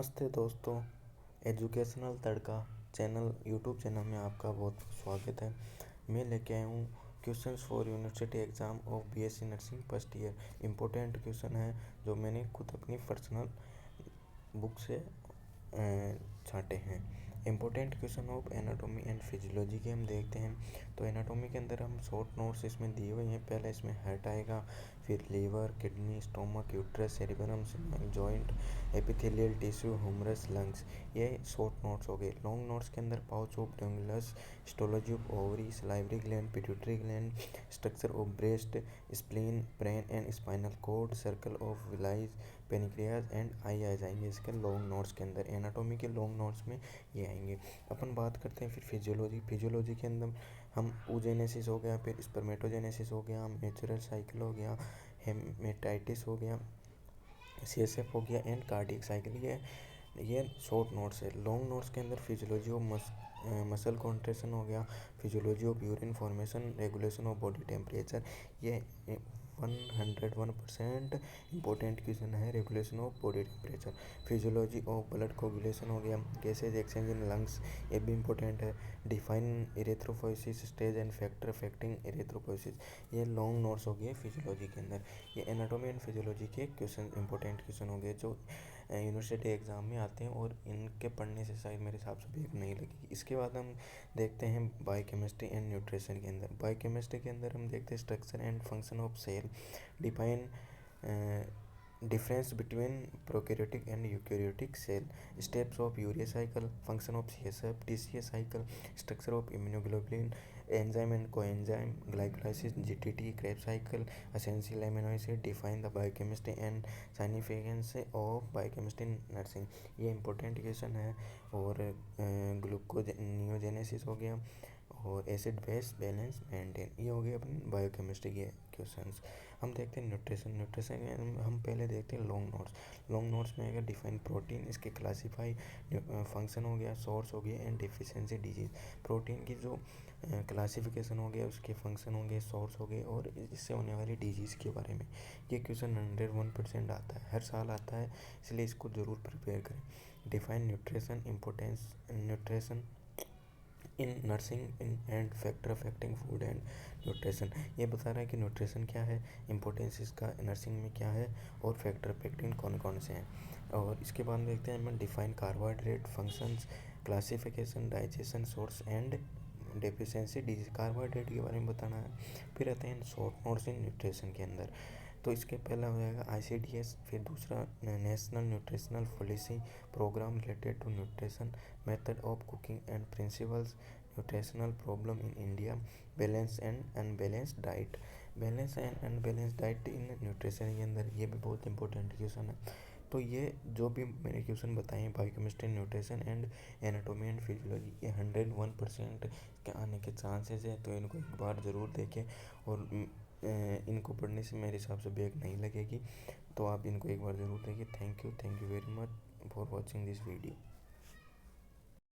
नमस्ते दोस्तों। एजुकेशनल तड़का channel YouTube channel में आपका बहुत स्वागत है। मैं लेके आया हूँ questions for university exam of BSc nursing first year. Important question है जो मैंने खुद अपनी पर्सनल बुक से छांटे हैं। Important question of anatomy and physiology के हम देखते हैं। तो एनाटॉमी के अंदर हम शॉर्ट नोट्स इसमें दिए हुए हैं। पहले इसमें हार्ट आएगा, फिर liver, kidney, stomach, uterus, cerebellum, joint, epithelial tissue, humerus, lungs. ये शॉर्ट नोट्स हो गए। लॉन्ग नोट्स के अंदर pouch of triangulus, histology of ovary, salivary gland, pituitary gland, structure of breast, spleen, brain and spinal cord, circle of Willis, pancreas and eye आ जाएंगे इसके long notes के अंदर। एनाटॉमी के लॉन्ग नोट्स में ये आएंगे। अपन बात करते हैं फिर फिजियोलॉजी के अंदर हम oogenesis हो गया, फिर स्पर्मेटोजेनेसिस हो गया, नेचुरल साइकिल हो गया, हेमेटाइटिस हो गया, CSF हो गया एंड कार्डियक साइकिल। ये शॉर्ट नोट्स है। लॉन्ग नोट्स के अंदर फिजियोलॉजी ऑफ मसल कॉन्ट्रेक्शन हो गया, physiology of urine formation, regulation of body temperature. ये 101% इम्पोर्टेंट क्वेश्चन है। Regulation of body temperature. Physiology of blood coagulation हो गया, गैसेज एक्सचेंज इन लंग्स, ये भी इम्पोर्टेंट है। Define erythropoiesis stage and factor affecting erythropoiesis. ये लॉन्ग नोट्स हो गए फिजियोलॉजी के अंदर। ये एनाटॉमी एंड फिजियोलॉजी के क्वेश्चन इंपॉर्टेंट क्वेश्चन हो गए जो यूनिवर्सिटी एग्ज़ाम में आते हैं और इनके पढ़ने से शायद मेरे हिसाब से बैक नहीं लगेगी। इसके बाद हम देखते हैं बायोकेमिस्ट्री एंड न्यूट्रिशन के अंदर। बायोकेमिस्ट्री के अंदर हम देखते हैं structure and function of cell, define difference between prokaryotic and eukaryotic cell, steps of urea cycle, function of CSF, TCA cycle, structure of immunoglobulin, enzyme and coenzyme, glycolysis, GTT, Krebs cycle, essential amino acid, define the biochemistry and significance of biochemistry nursing. ये important question है। और gluconeogenesis हो गया और acid base balance maintain, ये हो गए अपने बायोकेमिस्ट्री के क्वेश्चंस। हम देखते हैं न्यूट्रिशन में हम पहले देखते हैं लॉन्ग नोट्स में अगर डिफाइन प्रोटीन, इसके क्लासीफाई, फंक्शन हो गया, सोर्स हो गया एंड डिफिशियंसी डिजीज। प्रोटीन की जो क्लासिफिकेशन हो गया, उसके फंक्शन हो गए, सोर्स हो गए और इससे होने वाली डिजीज़ के बारे में। ये क्वेश्चन 101% आता है, हर साल आता है, इसलिए इसको ज़रूर प्रिपेयर करें। Define nutrition importance nutrition in nursing in and factor affecting food and nutrition. ये बता रहा है कि न्यूट्रिशन क्या है, इम्पोर्टेंस इसका नर्सिंग में क्या है और फैक्टर अफेक्टिंग कौन कौन से हैं। और इसके बाद देखते हैं हम define carbohydrate functions, classification, digestion, source and deficiency disease. Carbohydrate के बारे में बताना है। फिर आते हैं शॉर्ट नोट्स इन न्यूट्रिशन के अंदर। तो इसके पहला हो जाएगा ICDS, फिर दूसरा national nutritional policy programme related to nutrition, method of cooking and principles, nutritional problem in India, balance and unbalanced diet. Balance and unbalanced diet in nutrition के अंदर ये भी बहुत इंपॉर्टेंट क्वेश्चन है। तो ये जो भी मैंने क्वेश्चन बताए हैं biochemistry, nutrition and anatomy and physiology, ये 101% के आने के चांसेस है। तो इनको एक बार ज़रूर देखें और इनको पढ़ने से मेरे हिसाब से बैक नहीं लगेगी। तो आप इनको एक बार ज़रूर देखिए। Thank you very much for watching this video.